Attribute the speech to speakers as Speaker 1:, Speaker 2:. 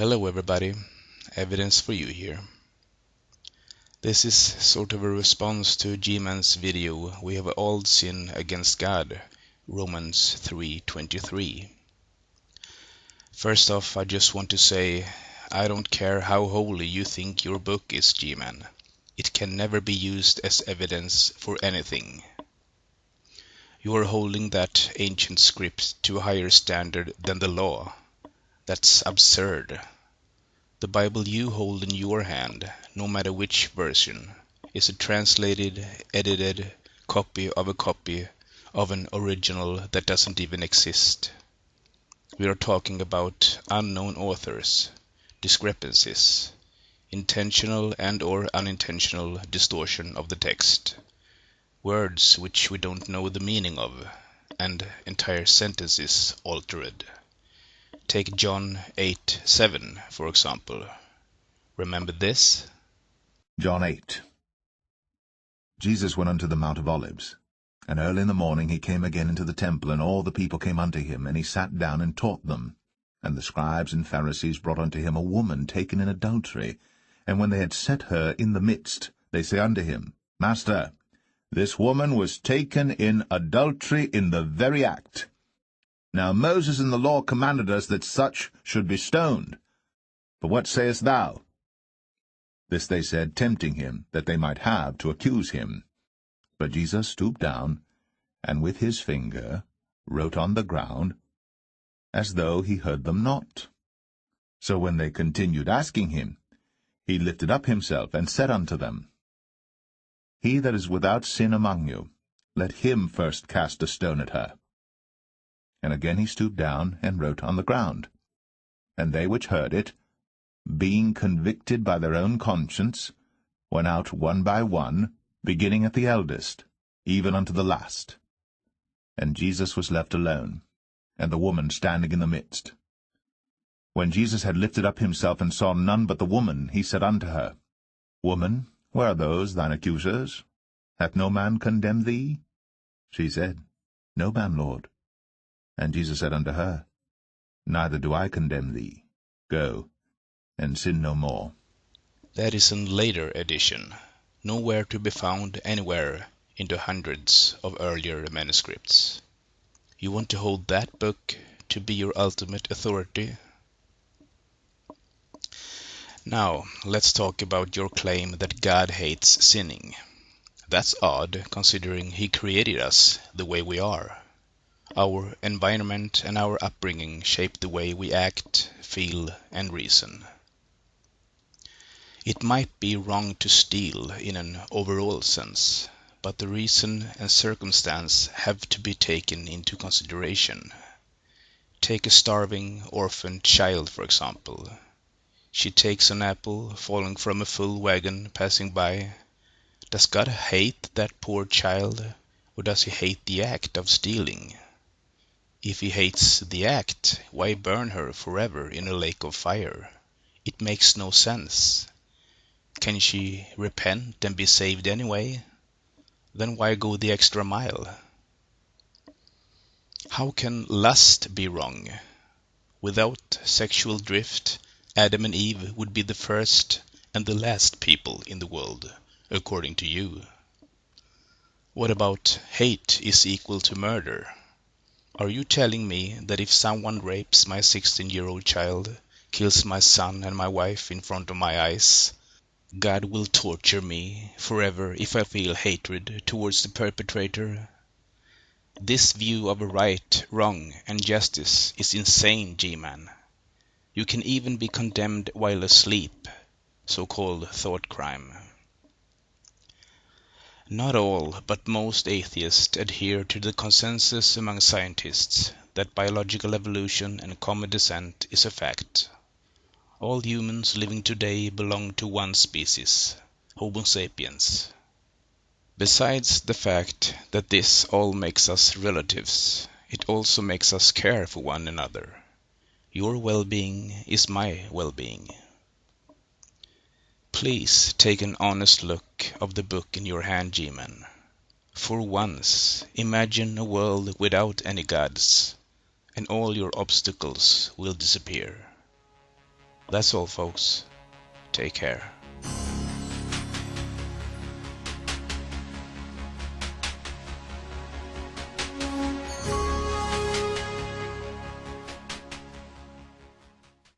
Speaker 1: Hello everybody, evidence for you here. This is sort of a response to G-Man's video We Have All Sinned Against God, Romans 3:23. First off, I just want to say, I don't care how holy you think your book is, G-Man. It can never be used as evidence for anything. You are holding that ancient script to a higher standard than the law. That's absurd. The Bible you hold in your hand, no matter which version, is a translated, edited copy of an original that doesn't even exist. We are talking about unknown authors, discrepancies, intentional and/or unintentional distortion of the text, words which we don't know the meaning of, and entire sentences altered. Take John 8:7, for example. Remember this?
Speaker 2: John 8. Jesus went unto the Mount of Olives, and early in the morning he came again into the temple, and all the people came unto him, and he sat down and taught them. And the scribes and Pharisees brought unto him a woman taken in adultery. And when they had set her in the midst, they say unto him, Master, this woman was taken in adultery in the very act. Now Moses in the law commanded us that such should be stoned. But what sayest thou? This they said, tempting him, that they might have to accuse him. But Jesus stooped down, and with his finger wrote on the ground, as though he heard them not. So when they continued asking him, he lifted up himself, and said unto them, He that is without sin among you, let him first cast a stone at her. And again he stooped down, and wrote on the ground. And they which heard it, being convicted by their own conscience, went out one by one, beginning at the eldest, even unto the last. And Jesus was left alone, and the woman standing in the midst. When Jesus had lifted up himself, and saw none but the woman, he said unto her, Woman, where are those thine accusers? Hath no man condemned thee? She said, No man, Lord. And Jesus said unto her, Neither do I condemn thee. Go, and sin no more.
Speaker 1: That is a later edition, nowhere to be found anywhere in the hundreds of earlier manuscripts. You want to hold that book to be your ultimate authority? Now, let's talk about your claim that God hates sinning. That's odd, considering He created us the way we are. Our environment and our upbringing shape the way we act, feel, and reason. It might be wrong to steal in an overall sense, but the reason and circumstance have to be taken into consideration. Take a starving, orphaned child, for example. She takes an apple falling from a full wagon passing by. Does God hate that poor child, or does He hate the act of stealing? If He hates the act, why burn her forever in a lake of fire? It makes no sense. Can she repent and be saved anyway? Then why go the extra mile? How can lust be wrong? Without sexual drift, Adam and Eve would be the first and the last people in the world, according to you. What about hate is equal to murder? Are you telling me that if someone rapes my 16-year-old child, kills my son and my wife in front of my eyes, God will torture me forever if I feel hatred towards the perpetrator? This view of right, wrong, and justice is insane, G-Man. You can even be condemned while asleep, so-called thought crime. Not all, but most atheists adhere to the consensus among scientists that biological evolution and common descent is a fact. All humans living today belong to one species, Homo sapiens. Besides the fact that this all makes us relatives, it also makes us care for one another. Your well-being is my well-being. Please take an honest look of the book in your hand, G-Man. For once, imagine a world without any gods, and all your obstacles will disappear. That's all, folks. Take care.